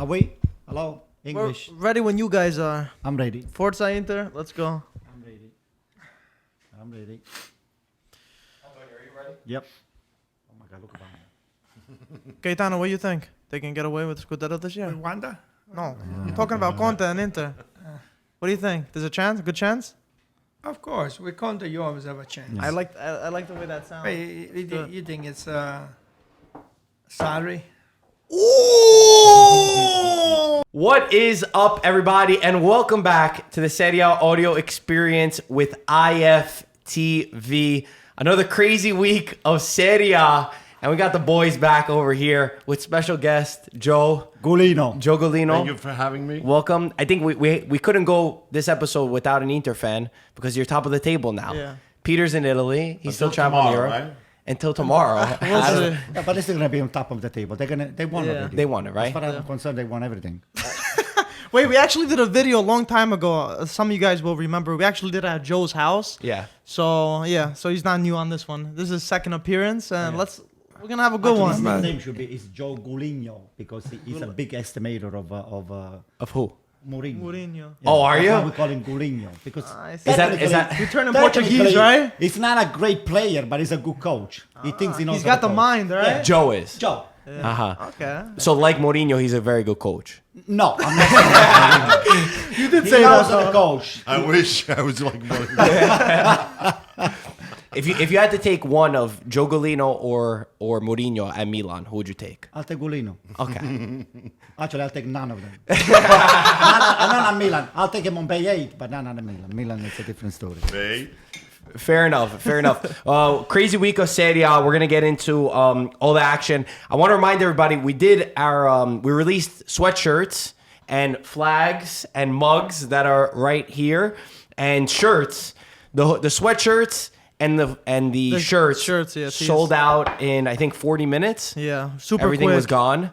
Are we? Hello? English. We're ready when you guys are. I'm ready. Forza Inter, let's go. I'm ready. Antonio, are you ready? Yep. Oh my God, look about me. Gaetano, what do you think? They can get away with Scudetto this year? Rwanda? No. You're talking about Conte and Inter. What do you think? There's a chance? A good chance? Of course, with Conte, you always have a chance. Yes. I like the way that sounds. Wait, you think it's Sarri? What is up, everybody, and welcome back to the Serie A audio experience with IFTV. Another crazy week of Serie A, and we got the boys back over here with special guest Joe Golino. Golino. Thank you for having me. Welcome. I think we couldn't go this episode without an Inter fan because you're top of the table now. Yeah. Peter's in Italy. He's still Until traveling tomorrow, Europe. right? Until tomorrow. We'll see. Yeah, but they're still gonna be on top of the table. They won Yeah. already. They won it, As right? far as I'm concerned, they won everything. Wait, we actually did a video a long time ago. Some of you guys will remember. We actually did it at Joe's house. Yeah. So he's not new on this one. This is his second appearance, and we're gonna have a good Actually, one. his name should be Joe Golino because he's a big estimator Of who? Mourinho. Mourinho. Yeah, Oh, are that's you? why we call him Golino because I see. Is that You turn him technically, Portuguese, right? He's not a great player, but he's a good coach. He thinks he knows. He's how got to the coach. mind, right? Yeah. Joe is. Joe. Uh-huh. Okay. So like Mourinho, he's a very good coach. No, I'm not saying that. You did He say knows that, how to though. coach. I wish I was like one. If you had to take one of Joe Golino or Mourinho at Milan, who would you take? I'll take Golino. Okay. Actually, I'll take none of them. not Milan. I'll take him on Bay 8, but not Milan. Milan is a different story. Hey, Fair enough. Crazy week of Serie A. We're gonna get into all the action. I want to remind everybody we did our we released sweatshirts and flags and mugs that are right here and shirts. The sweatshirts and the shirts shirts, yeah, sold out in I think 40 minutes. Yeah, super Everything quick. was gone.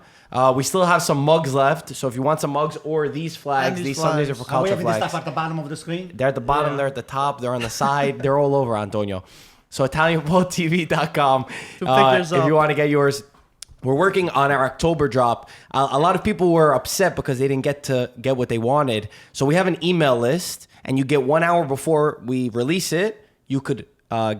We still have some mugs left, so if you want some mugs or these flags, And these these Sundays are flags. for Are we culture having this flags. stuff at the bottom of the screen? They're at the bottom, they're at the top, they're on the side, they're all over, Antonio. So ItalianFootballTV.com yours if up. you want to get yours. We're working on our October drop. A lot of people were upset because they didn't get what they wanted. So we have an email list, and you get 1 hour before we release it, you could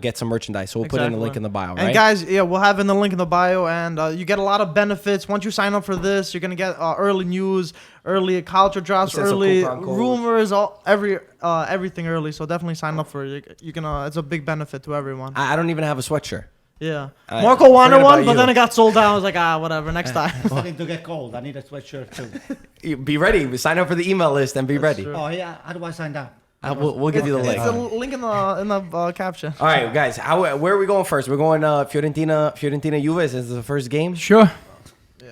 get some merchandise. So we'll put in the link in the bio, right? And guys, we'll have in the link in the bio, and you get a lot of benefits. Once you sign up for this, you're gonna get early news, early culture drops, Send some early coupon codes. rumors, everything early. So definitely sign up for it. You can. It's a big benefit to everyone. I don't even have a sweatshirt. Yeah. I- Marco wanted forget one, about but you. then it got sold out. I was like, whatever, next time. It's starting to get cold. I need a sweatshirt too. Be ready. Sign up for the email list and be ready. true. Oh yeah, how do I sign up? We'll give you the link. It's a link in the caption. All right, guys. Where are we going first? We're going Fiorentina Juve. Is this the first game? Sure.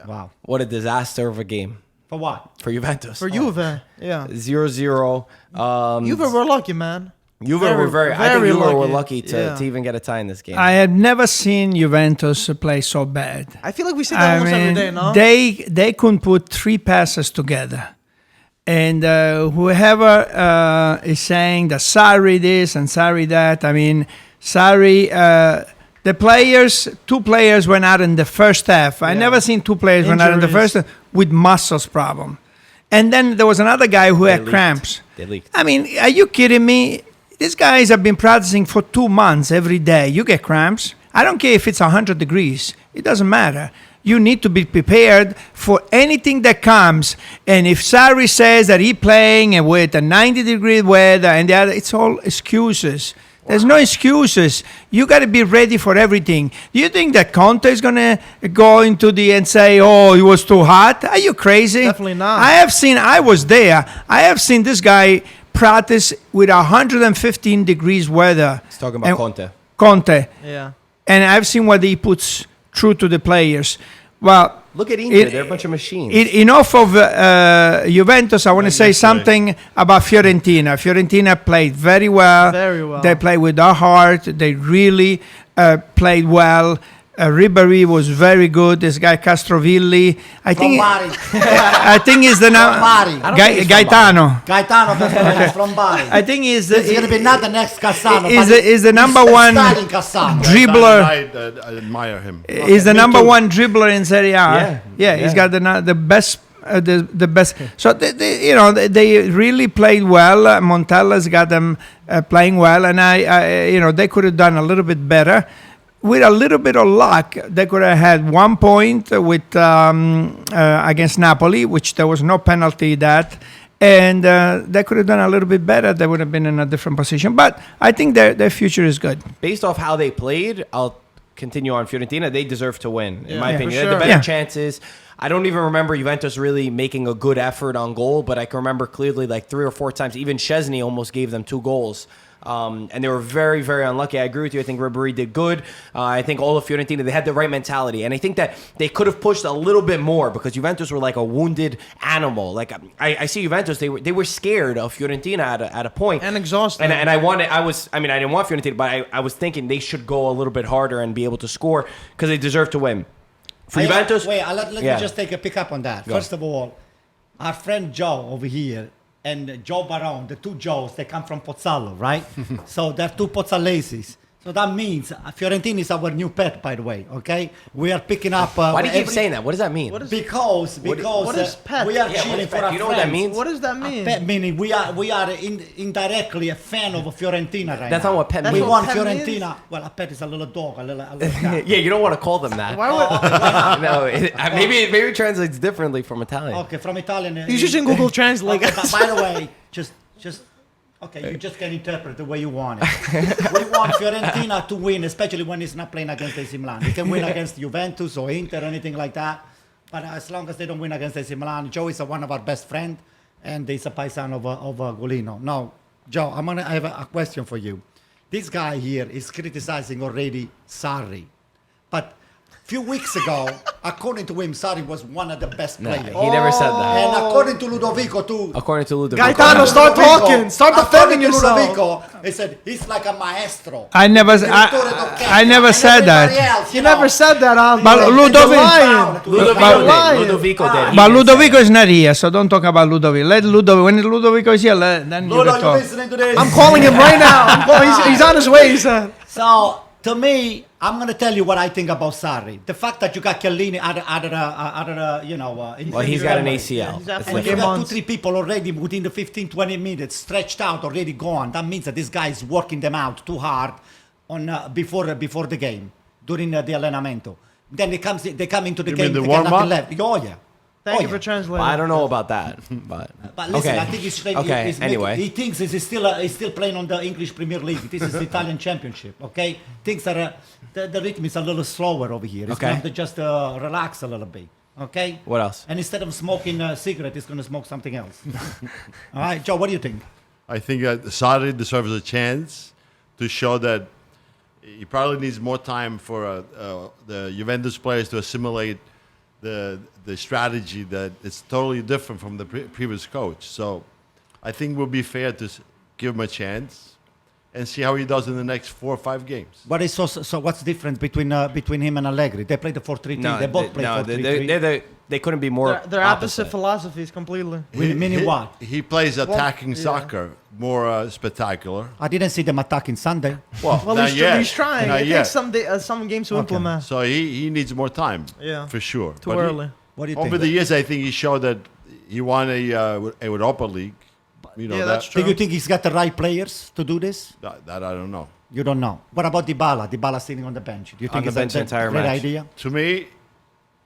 Wow. What a disaster of a game For what? for Juventus. For Juve, yeah. 0-0. Juve were lucky, man. Juve very- were I think very Juve were lucky. lucky to Yeah. even get a tie in this game. I have never seen Juventus play so bad. I feel like we say that almost every day, no? They couldn't put three passes together. And whoever is saying that Sarri this and Sarri that, I mean, Sarri, two players went out in the first half. I never seen two players went out in the Injuries. first half with muscles problem. And then there was another guy who had leaked. cramps. They leaked. I mean, are you kidding me? These guys have been practicing for 2 months every day. You get cramps. I don't care if it's 100 degrees. It doesn't matter. You need to be prepared for anything that comes. And if Sarri says that he's playing with a 90-degree weather and the other, it's all excuses. There's no excuses. You got to be ready for everything. Do you think that Conte is going to go into and say, oh, it was too hot? Are you crazy? Definitely not. I was there. I have seen this guy practice with 115 degrees weather. He's talking about And- Conte. Yeah. And I've seen what he puts through to the players. Well, Look at Inter. They're a bunch of machines. enough of Juventus. I want to say yesterday. something about Fiorentina. Fiorentina played very well. Very well. They played with their heart. They really played well. Ribéry was very good. This guy Castrovilli, I think, Bari. I think is the Bari. now I don't think he's from Gaetano. Gaetano Castellano from Bari. I think he's He's going to be not the next Cassano. is the number one Stalin Cassano. dribbler. I admire him. Is the me number too. one dribbler in Serie A. Yeah. He's got the best the best. So they really played well. Montella's got them playing well, and they could have done a little bit better. With a little bit of luck, they could have had 1 point with against Napoli, which there was no penalty that. And they could have done a little bit better. They would have been in a different position. But I think their future is good. Based off how they played, I'll continue on Fiorentina. They deserve to win, in my opinion. for They had the sure. better chances. I don't even remember Juventus really making a good effort on goal, but I can remember clearly like 3 or 4 times. Even Szczesny almost gave them 2 goals. And they were very, very unlucky. I agree with you. I think Ribéry did good. I think all of Fiorentina, they had the right mentality. And I think that they could have pushed a little bit more because Juventus were like a wounded animal. Like I see Juventus, they were scared of Fiorentina at a point. And exhausted. And I didn't want Fiorentina, but I was thinking they should go a little bit harder and be able to score because they deserve to win. For Juventus... Let me just take a pick up on that. First of all, our friend Joe over here and Joe Barone, the 2 Joes, they come from Pozzallo, right? So they're 2 Pozzalesis. So that means Fiorentina is our new pet, by the way, okay? We are picking up... Why do you keep saying that? What does that mean? Because what is pet? we are Yeah, what cheering is for pet? our You know friends. what that means? What does that mean? Pet meaning we are indirectly a fan of Fiorentina right That's now. not what pet That's We means. what want pet Fiorentina. means? Well, a pet is a little dog, a little cat. Yeah, you don't want to call them that. Why would... No, maybe it translates differently from Italian. Okay, from Italian. He's using Google Translate. Okay, but by the way, just okay, you just can interpret the way you want it. We want Fiorentina to win, especially when it's not playing against AC Milan. They can win against Juventus or Inter or anything like that. But as long as they don't win against AC Milan, Joe is one of our best friends, and he's a paisano of Golino. Now, Joe, I have a question for you. This guy here is criticizing already Sarri, but few weeks ago, according to him, Sarri was one of the best Nah, players. he never said that. And according to Ludovico too. According to Ludovico. Gaetano, start talking. Start defending According to yourself. Ludovico, he said he's like a maestro. I never said that. You never said that, Alvin. But You're Ludovic- lying. Ludovico lying. did. Ludovico did. He But didn't Ludovico say is not here, so don't talk about Ludovico. Let Ludovico. When Ludovico is here, then you Ludo, can you talk. listening to this? I'm calling him right now. He's on his way, he said. So, to me, I'm going to tell you what I think about Sarri. The fact that you got Chiellini Well, he's got an ACL. He's That's out for and you different. got months. 2-3 people already within the 15-20 minutes stretched out, already gone. That means that this guy is working them out too hard on before the game, during the allenamento. Then they come into the You game. mean the they got nothing warm-up? left. Oh, yeah. Thank Oh, you for yeah. translating. Well, I don't know about that, but listen, okay. I think he's Okay, anyway. he thinks he's still playing on the English Premier League. This is the Italian Championship, okay? Things are the rhythm is a little slower over here. It's Okay. going to just relax a little bit, okay? What else? And instead of smoking a cigarette, he's going to smoke something else. All right, Joe, what do you think? I think Sarri deserves a chance to show that he probably needs more time for the Juventus players to assimilate the strategy that it's totally different from the previous coach. So I think it would be fair to give him a chance and see how he does in the next 4 or 5 games. What is so what's the difference between him and Allegri? They play the 4-3-3. They both play 4-3-3. They couldn't be more They're opposite philosophies completely. Meaning what? He plays attacking soccer, more spectacular. I didn't see them attacking Sunday. Well, Well, not yet. he's trying. Not It yet. takes some games to implement. So he needs more time, Yeah. for sure. Too But early. What do you think? Over the years, I think he showed that he won a Europa League. You know, Yeah, that, that's true. Do you think he's got the right players to do this? that I don't know. You don't know. What about Dybala? Dybala sitting on the bench. Do you think the it's bench the a entire great match. idea? To me,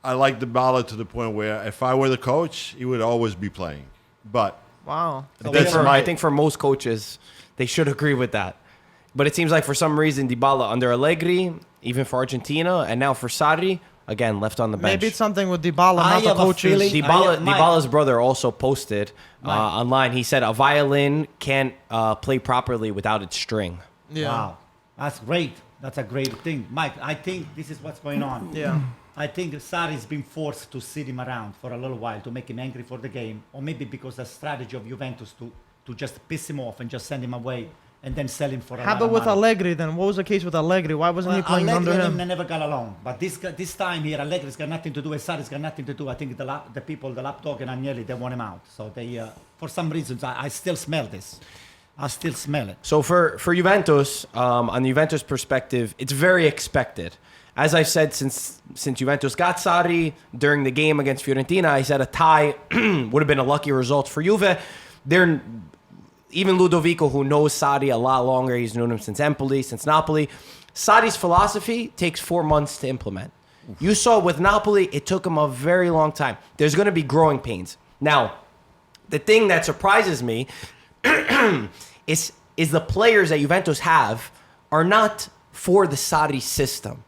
I like Dybala to the point where if I were the coach, he would always be playing. But Wow. I think for most coaches, they should agree with that. But it seems like for some reason, Dybala under Allegri, even for Argentina, and now for Sarri, again, left on the bench. Maybe it's something with Dybala, I not the have a coaches. feeling- Dybala's brother also posted online. He said a violin can't play properly without its string. Yeah. Wow. That's great. That's a great thing. Mike, I think this is what's going on. Yeah. I think Sarri's been forced to sit him around for a little while to make him angry for the game, or maybe because the strategy of Juventus to just piss him off and just send him away and then sell him for a How lot about of with money. Allegri then? What was the case with Allegri? Why wasn't he playing Allegri under and him? they never got along. But this time here, Allegri's got nothing to do, and Sarri's got nothing to do. I think the people, the lapdog and Agnelli, they want him out. So they, for some reasons, I still smell this. I still smell it. So for Juventus, on the Juventus perspective, it's very expected. As I've said since Juventus got Sarri during the game against Fiorentina, I said a tie would have been a lucky result for Juve. Even Ludovico, who knows Sarri a lot longer, he's known him since Empoli, since Napoli. Sarri's philosophy takes 4 months to implement. You saw with Napoli, it took him a very long time. There's going to be growing pains. Now, the thing that surprises me is the players that Juventus have are not for the Sarri system.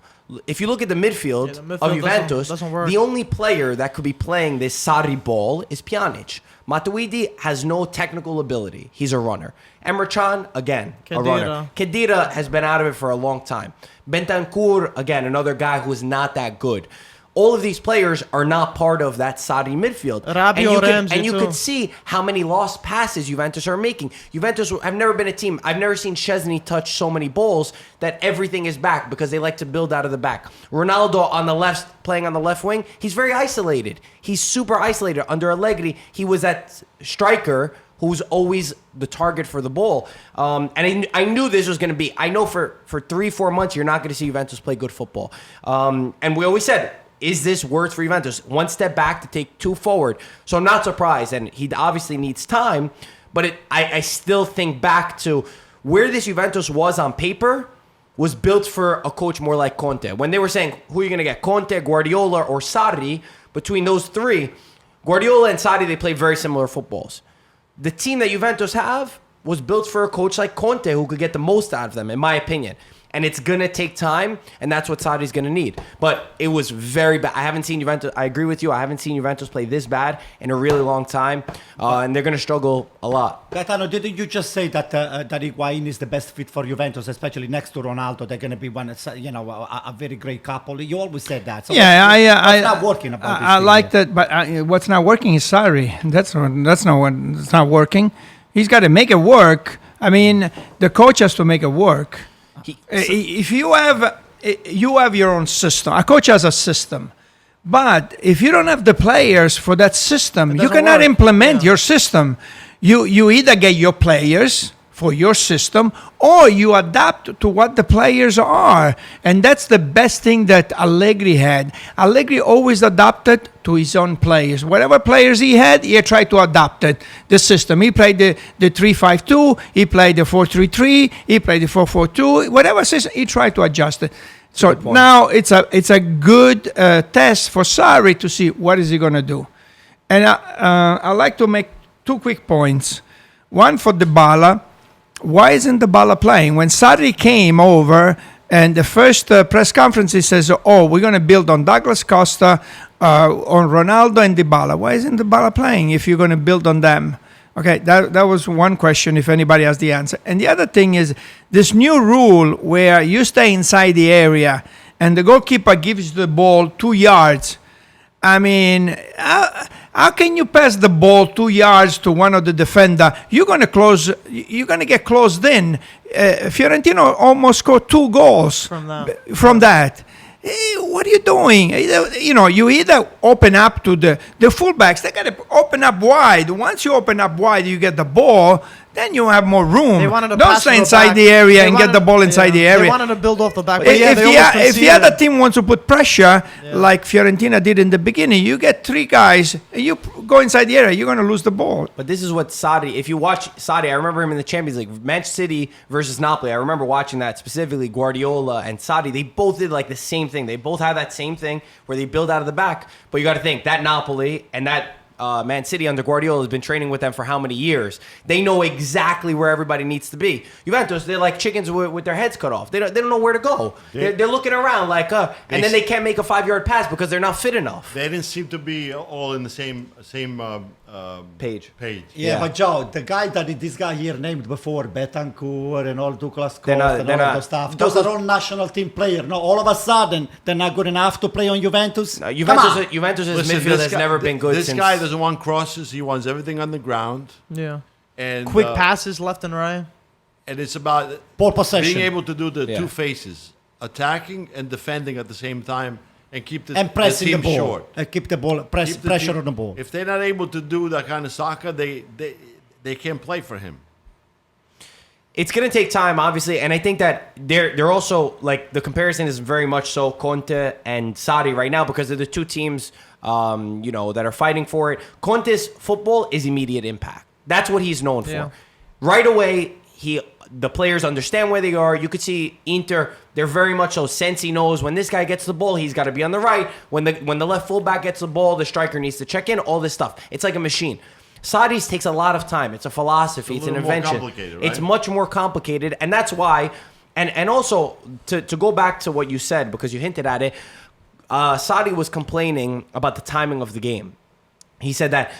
If you look at the midfield, of Juventus, doesn't work. the only player that could be playing this Sarri ball is Pjanic. Matuidi has no technical ability. He's a runner. Emre Can, again, a runner. Khedira has been out of it for a long time. Bentancur, again, another guy who is not that good. All of these players are not part of that Sarri midfield. And you could see how many lost passes Juventus are making. Juventus have never been a team. I've never seen Szczesny touch so many balls that everything is back because they like to build out of the back. Ronaldo on the left, playing on the left wing, he's very isolated. He's super isolated. Under Allegri, he was that striker who's always the target for the ball. And I knew this was going to be, I know for 3-4 months, you're not going to see Juventus play good football. And we always said, is this worth for Juventus? 1 step back to take 2 forward. So I'm not surprised. And he obviously needs time. But I still think back to where this Juventus was on paper was built for a coach more like Conte. When they were saying, who are you going to get? Conte, Guardiola, or Sarri? Between those three, Guardiola and Sarri, they play very similar footballs. The team that Juventus have was built for a coach like Conte who could get the most out of them, in my opinion. And it's going to take time, and that's what Sarri's going to need. But it was very bad. I haven't seen Juventus, I agree with you, I haven't seen Juventus play this bad in a really long time, and they're going to struggle a lot. Gaetano, didn't you just say that Higuain is the best fit for Juventus, especially next to Ronaldo? They're going to be a very great couple. You always said that. So what's not working about this I team like here? that, but what's not working is Sarri. That's not working. He's got to make it work. I mean, the coach has to make it work. If you have your own system, a coach has a system, but if you don't have the players for that system, you cannot implement your system. You either get your players for your system or you adapt to what the players are, and that's the best thing that Allegri had. Allegri always adapted to his own players. Whatever players he had, he tried to adapt it, the system. He played the 3-5-2, he played the 4-3-3, he played the 4-4-2, whatever system, he tried to adjust it. So now it's a good test for Sarri to see what is he going to do. And I like to make 2 quick points. One for Dybala. Why isn't Dybala playing? When Sarri came over and the first press conference, he says, we're going to build on Douglas Costa, on Ronaldo and Dybala. Why isn't Dybala playing if you're going to build on them? Okay, that was one question, if anybody has the answer. And the other thing is this new rule where you stay inside the area and the goalkeeper gives the ball 2 yards. I mean, how can you pass the ball 2 yards to one of the defender? You're going to get closed in. Fiorentina almost scored 2 goals from that. What are you doing? You either open up to the fullbacks. They got to open up wide. Once you open up wide, you get the ball. Then you have more room. Don't stay inside the area and get the ball inside the area. They wanted to build off the back. If the other team wants to put pressure, like Fiorentina did in the beginning, you get 3 guys, you go inside the area, you're going to lose the ball. But this is what Sarri, if you watch Sarri, I remember him in the Champions League, Manchester City versus Napoli. I remember watching that specifically, Guardiola and Sarri. They both did like the same thing. They both had that same thing where they build out of the back. But you got to think, that Napoli and that Man City under Guardiola has been training with them for how many years? They know exactly where everybody needs to be. Juventus, they're like chickens with their heads cut off. They don't know where to go. They're looking around like, and then they can't make a 5-yard pass because they're not fit enough. They didn't seem to be all in the same page. Yeah, but Joe, the guy this guy here named before, Bentancur and all Douglas Costa and all that stuff, those are all national team players. No, all of a sudden, they're not good enough to play on Juventus? No, Juventus's midfield has never been good This since... guy doesn't want crosses. He wants everything on the ground. Yeah. And quick passes left and right. And it's about ball possession. being able to do the 2 faces, attacking and defending at the same time. And keep the pressing team the ball. short. And keep the ball, pressure on the ball. If they're not able to do that kind of soccer, they can't play for him. it's going to take time, obviously, and I think that they're also, like, the comparison is very much so Conte and Sarri right now because they're the two teams, that are fighting for it. Conte's football is immediate impact. That's what he's known for. Right away, the players understand where they are. You could see Inter, they're very much so. Sensi knows when this guy gets the ball, he's got to be on the right. When the left fullback gets the ball, the striker needs to check in, all this stuff. It's like a machine. Sarri's takes a lot of time. It's a philosophy. It's an invention. Right? It's much more complicated. And that's why, and also, to go back to what you said, because you hinted at it, Sarri was complaining about the timing of the game. He said that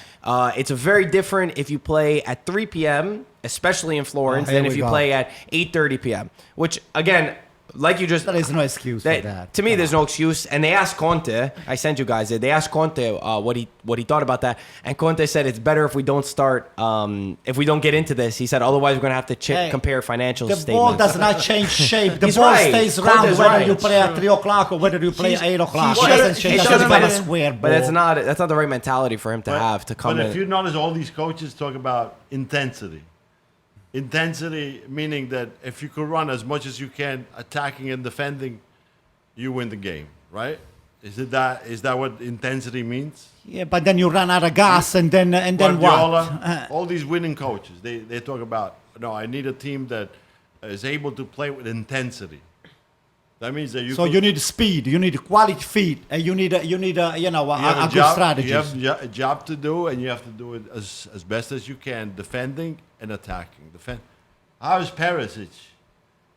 it's very different if you play at 3 p.m., especially in Florence, than if you play at 8:30 p.m., which, again, like you just... There is no excuse for that. To me, there's no excuse. And they asked Conte, I sent you guys it, they asked Conte what he thought about that. And Conte said it's better if we don't start, if we don't get into this. He said, otherwise we're going to have to compare financial statements. The ball does not change shape. The He's ball right. stays Conte's round whether right. you play at 3 o'clock or whether you play at 8 o'clock. He It doesn't change. it That's doesn't not a matter. square ball. But that's not the right mentality for him to have to come But in. if you notice, all these coaches talk about intensity. Intensity meaning that if you could run as much as you can, attacking and defending, you win the game, right? Is that what intensity means? Yeah, but then you run out of gas and then Guardiola, what? all these winning coaches, they talk about, no, I need a team that is able to play with intensity. That means that So you need speed, you need quality feet, and you need a good strategy. You have a job to do, and you have to do it as best as you can, defending and attacking. How is Perisic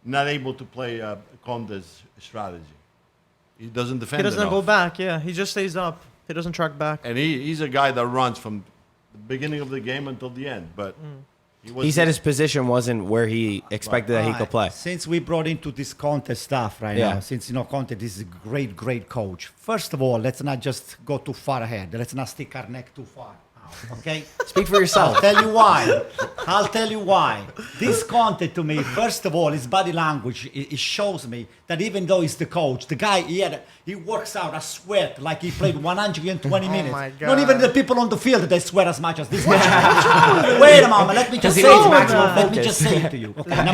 not able to play Conte's strategy? He doesn't defend. He doesn't enough. go back. Yeah, he just stays up. He doesn't track back. And he's a guy that runs from the beginning of the game until the end. But He said his position wasn't where he expected that he could play. Since we brought into this Conte stuff now, since Conte this is a great coach. First of all, let's not just go too far ahead. Let's not stick our neck too far out, okay? Speak for yourself. I'll tell you why. This Conte, to me, first of all, his body language, it shows me that even though he's the coach, the guy, he works out a sweat like he played 120 minutes. my God. Not even the people on the field, they sweat as much as this guy. Wait a moment, let me just say he needs it. maximum Let me focus. just say it to you. Okay,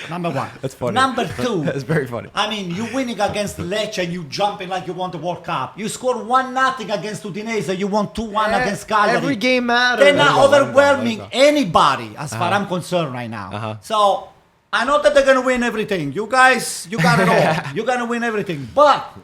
number one. That's funny. Number two. That's very funny. I mean, you winning against Lecce and you jumping like you won the World Cup. You score 1-0 against Udinese, you won 2-1 against Cagliari. Every game matters. They're not overwhelming anybody as far I'm concerned right now. So I know that they're gonna win everything. You guys, you got it all. You're gonna win everything. But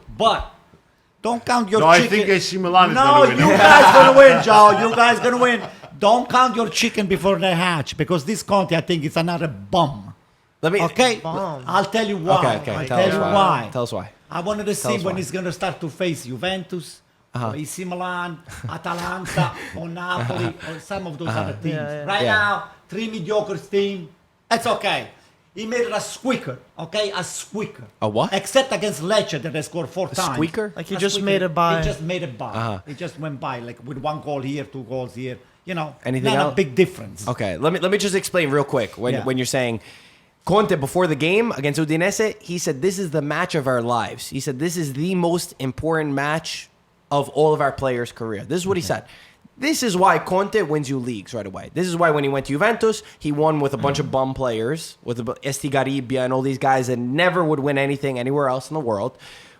don't count your chicken. I think AC Milan is no, going to win. you guys gonna win, Joe. You guys gonna win. Don't count your chicken before they hatch because this Conte, I think, is another bum. Okay, Bomb. I'll tell you why. Okay. I'll Tell tell us you why. why. Tell us why. I wanted to see us when why. he's gonna start to face Juventus, or AC Milan, Atalanta, or Napoli, or some of those other teams. Right now, 3 mediocre teams. That's okay. He made it a squeaker, okay? A squeaker. A what? Except against Lecce that they scored 4 times. squeaker? Like he A just squeaker. made it by. He just made it by. He just went by, like with 1 goal here, 2 goals here. Anything not else? a big difference. Okay, let me just explain real quick. When you're saying Conte before the game against Udinese, he said this is the match of our lives. He said this is the most important match of all of our players' career. This is what he said. This is why Conte wins you leagues right away. This is why when he went to Juventus, he won with a bunch of bum players, with Estigarribia and all these guys that never would win anything anywhere else in the world.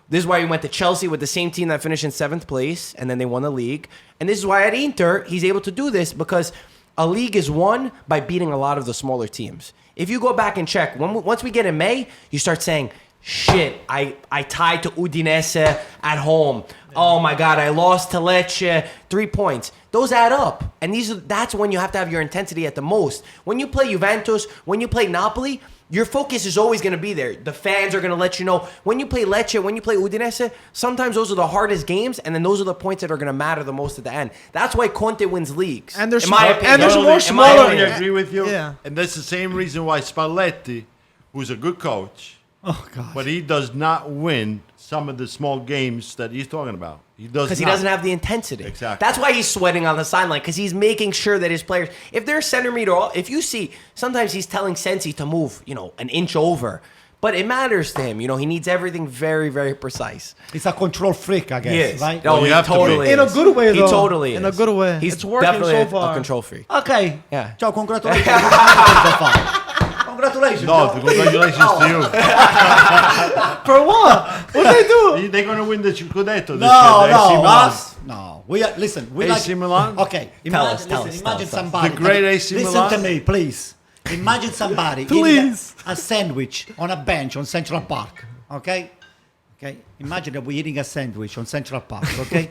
This is why he went to Chelsea with the same team that finished in 7th place, and then they won the league. And this is why at Inter, he's able to do this because a league is won by beating a lot of the smaller teams. If you go back and check, once we get in May, you start saying, shit, I tied to Udinese at home. Oh my God, I lost to Lecce, 3 points. Those add up. And that's when you have to have your intensity at the most. When you play Juventus, when you play Napoli, your focus is always going to be there. The fans are going to let you know. When you play Lecce, when you play Udinese, sometimes those are the hardest games, and then those are the points that are going to matter the most at the end. That's why Conte wins leagues. And there's in my opinion. and there's more I smaller. totally agree with you. Yeah. And that's the same reason why Spalletti, who's a good coach, God. but he does not win some of the small games that he's talking about. He does Because he not. doesn't have the intensity. Exactly. That's why he's sweating on the sideline, because he's making sure that his players, if they're centimeter, if you see, sometimes he's telling Sensi to move, an inch over. But it matters to him. He needs everything very, very precise. He's a control freak, I guess, He is. right? No, you he have to be. totally In a is. good way, He though. totally is. In a good way. He's It's working definitely so a far. control freak. Okay. Yeah. Ciao, congratulations. So far. Congratulations. No, Joe. congratulations to you. For what? What they do? They're going to win the Scudetto this No, year. the AC no, Milan. us. No, we are. Listen, we AC like. Milan? Okay, imagine, tell listen, us, imagine tell us. somebody. The great AC Listen Milan? to me, please. Imagine somebody Please. eating a sandwich on a bench on Central Park. Okay, okay. Imagine that we're eating a sandwich on Central Park. Okay.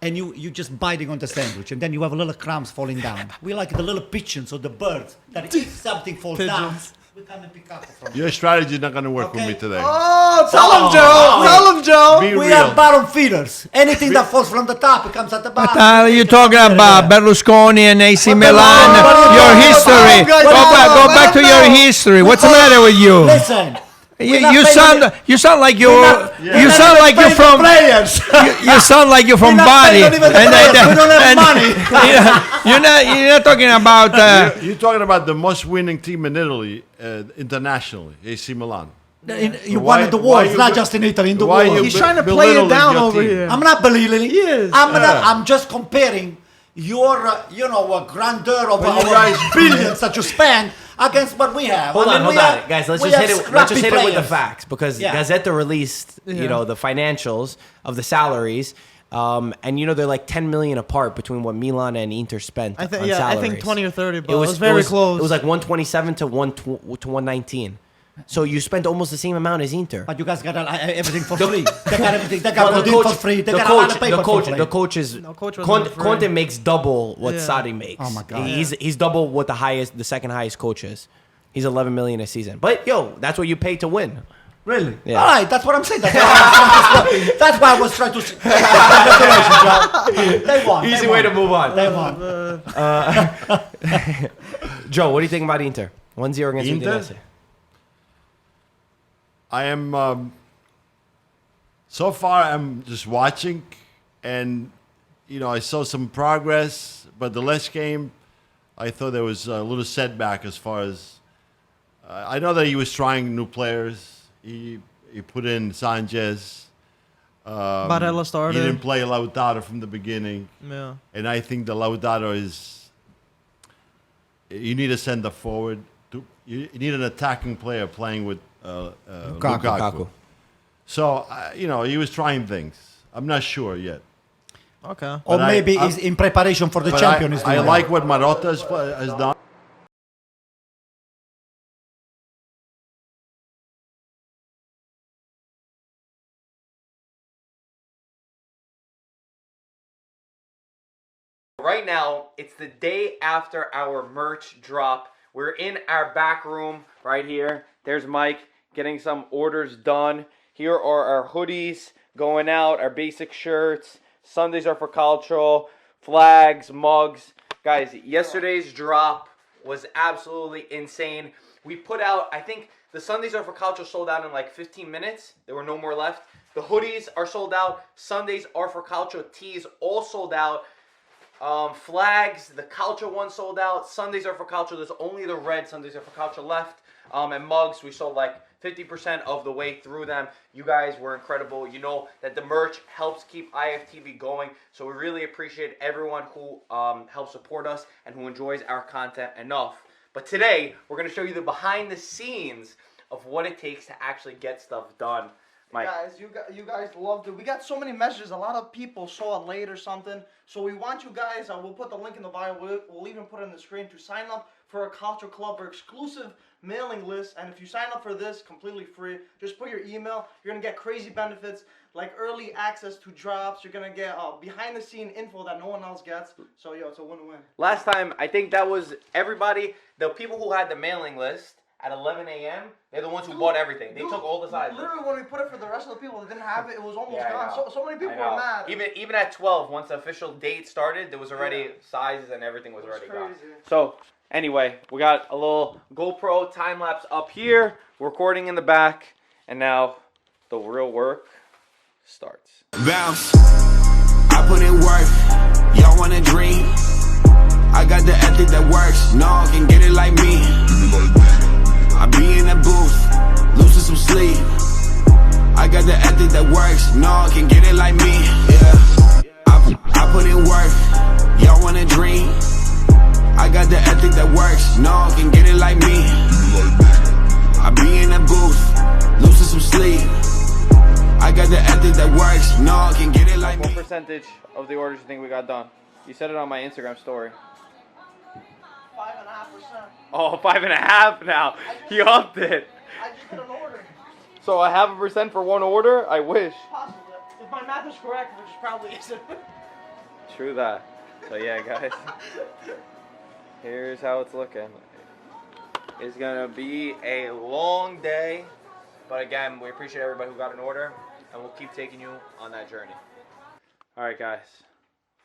And you just biting on the sandwich, and then you have little crumbs falling down. We like the little pigeons or the birds that if something falls down, we come and pick up from. Your strategy is not going to work with Okay. me today. Oh, tell him, Joe. Tell him, Joe. Be We real. are bottom feeders. Anything that falls from the top, it comes at the bottom. What are you talking about? Berlusconi and AC What Milan, about- your history. Go Go back back to your history. What's the matter with you? Listen. You, we're not you paying sound any- you sound like you're we're you not sound even like you're paying the from players. you sound like you're from We're not Bali. paying even the players. We don't have money. You're not talking about You're talking about the most winning team in Italy internationally, AC Milan. You Why- won the why world, you not be- just in Italy, in the why world. you He's trying to play it belittling down your over team? here. I'm not belittling. He is. I'm just comparing your, grandeur of But you our guys- billions that you spend against what we have. Hold I on, mean, hold we on, have- guys. Let's we just have hit it. Let's just scrappy hit it with the players. facts because Yeah. Gazzetta released, the financials of the salaries, and they're like 10 million apart between what Milan and Inter spent. I think on I salaries. think 20 or 30, but it was very close. It was like 127 to 119. So you spent almost the same amount as Inter. But you guys got everything for free. They got everything. They got Well, Godin for free. They got a lot of paper for free. the coach is Coach wasn't Conte, free. Conte makes double what Yeah. Sarri makes. Oh my God. He's double what the second highest coach is. He's 11 million a season. But that's what you pay to win. Really? Yeah. All right, that's what I'm saying. That's why I was trying to. Congratulations, Joe. They won. Easy They way won. to move on. They won. Joe, what do you think about Inter? 1-0 against Inter? Udinese. I am so far. I'm just watching, and I saw some progress. But the last game, I thought there was a little setback as far as I know that he was trying new players. He put in Sanchez. Barella started. He didn't play Lautaro from the beginning, Yeah. and I think the Lautaro is. You need a center forward. You need an attacking player playing with Lukaku. So, he was trying things. I'm not sure yet. Okay. Or But maybe he's in preparation for the But Champions I League. like what Marotta has done. Right now, it's the day after our merch drop. We're in our back room right here. There's Mike getting some orders done. Here are our hoodies going out, our basic shirts. Sundays are for cultural, flags, mugs. Guys, yesterday's drop was absolutely insane. We put out, I think the Sundays are for culture sold out in like 15 minutes. There were no more left. The hoodies are sold out. Sundays are for culture tees all sold out. Flags, the culture one sold out. Sundays are for culture. There's only the red Sundays are for culture left. And mugs, we sold like 50% of the way through them. You guys were incredible. You know that the merch helps keep IFTV going. So we really appreciate everyone who helps support us and who enjoys our content enough. But today, we're going to show you the behind the scenes of what it takes to actually get stuff done. Mike. Guys, you guys loved it. We got so many messages. A lot of people saw it late or something. So we want you guys, we'll put the link in the bio. We'll even put it on the screen to sign up for a Culture Club or exclusive mailing list. And if you sign up for this, completely free, just put your email. You're going to get crazy benefits like early access to drops. You're going to get behind the scene info that no one else gets. So, it's a win-win. Last time, I think that was everybody, the people who had the mailing list at 11 a.m., they're the ones who bought everything. They took all the sizes. Literally, when we put it for the rest of the people that didn't have it, it was almost Yeah, I gone. know. So many people I know. were mad. Even at 12, once the official date started, there was already sizes and everything was already gone. crazy. So, anyway, we got a little GoPro time-lapse up here, recording in the back, and now the real work starts. Bounce, I put in work, y'all wanna dream. I got the ethic that works, no one can get it like me. I be in the booth, losing some sleep. I got the ethic that works, no one can get it like me. Yeah, I put in work, y'all wanna dream. I got the ethic that works, no one can get it like me. I be in the booth, losing some sleep. I got the ethic that works, no, I can get it like me. What percentage of the orders you think we got done? You said it on my Instagram story. 5.5%. Oh, 5.5 now. He upped it. I just did an order. So 0.5% for one order? I wish. Possibly. If my math is correct, which probably isn't. True that. So yeah, guys. Here's how it's looking. It's gonna be a long day, but again, we appreciate everybody who got an order, and we'll keep taking you on that journey. All right, guys.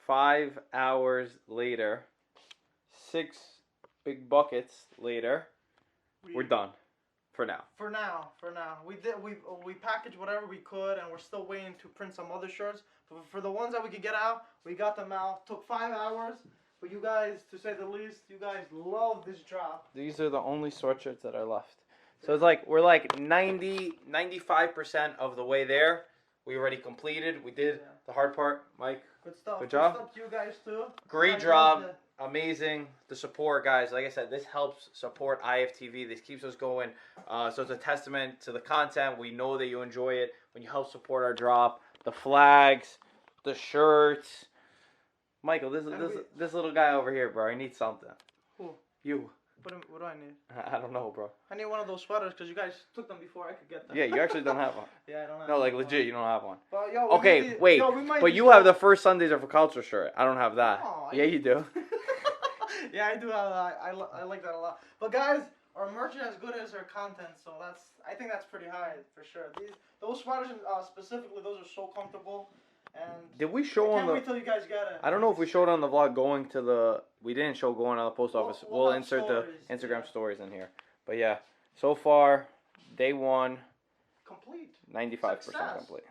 5 hours later, 6 big buckets later, we're done for now. For now. We packaged whatever we could, and we're still waiting to print some other shirts. But for the ones that we could get out, we got them out. Took 5 hours, but you guys, to say the least, you guys love this drop. These are the only sweatshirts that are left. So it's like we're like 95% of the way there. We already completed. We did the hard part, Mike. Good stuff. Good job. Good stuff to you guys too. Great You guys job. loved it. Amazing. The support, guys. Like I said, this helps support IFTV. This keeps us going. So it's a testament to the content. We know that you enjoy it when you help support our drop. The flags, the shirts. Michael, this little guy over here, bro. I need something. Who? You. What do I need? I don't know, bro. I need one of those sweaters because you guys took them before I could get them. Yeah, you actually don't have one. Yeah, I don't have No, like one. legit, you don't have one. But, yo, we Okay, might- wait. yo, we might But just you go- have the first Sundays are for culture shirt. I don't have that. Aw, Yeah, you do. Yeah, I do have that. I like that a lot. But guys, our merch is as good as our content, so I think that's pretty high for sure. Those sweaters specifically, those are so comfortable. And Did we show I on can't the? wait till you guys get it. I don't know if we showed on the vlog going to the. We didn't show going on the post office. We'll We'll have insert stories, the Instagram yeah. stories in here. But yeah, so far, day one, Complete. 95% Success. complete.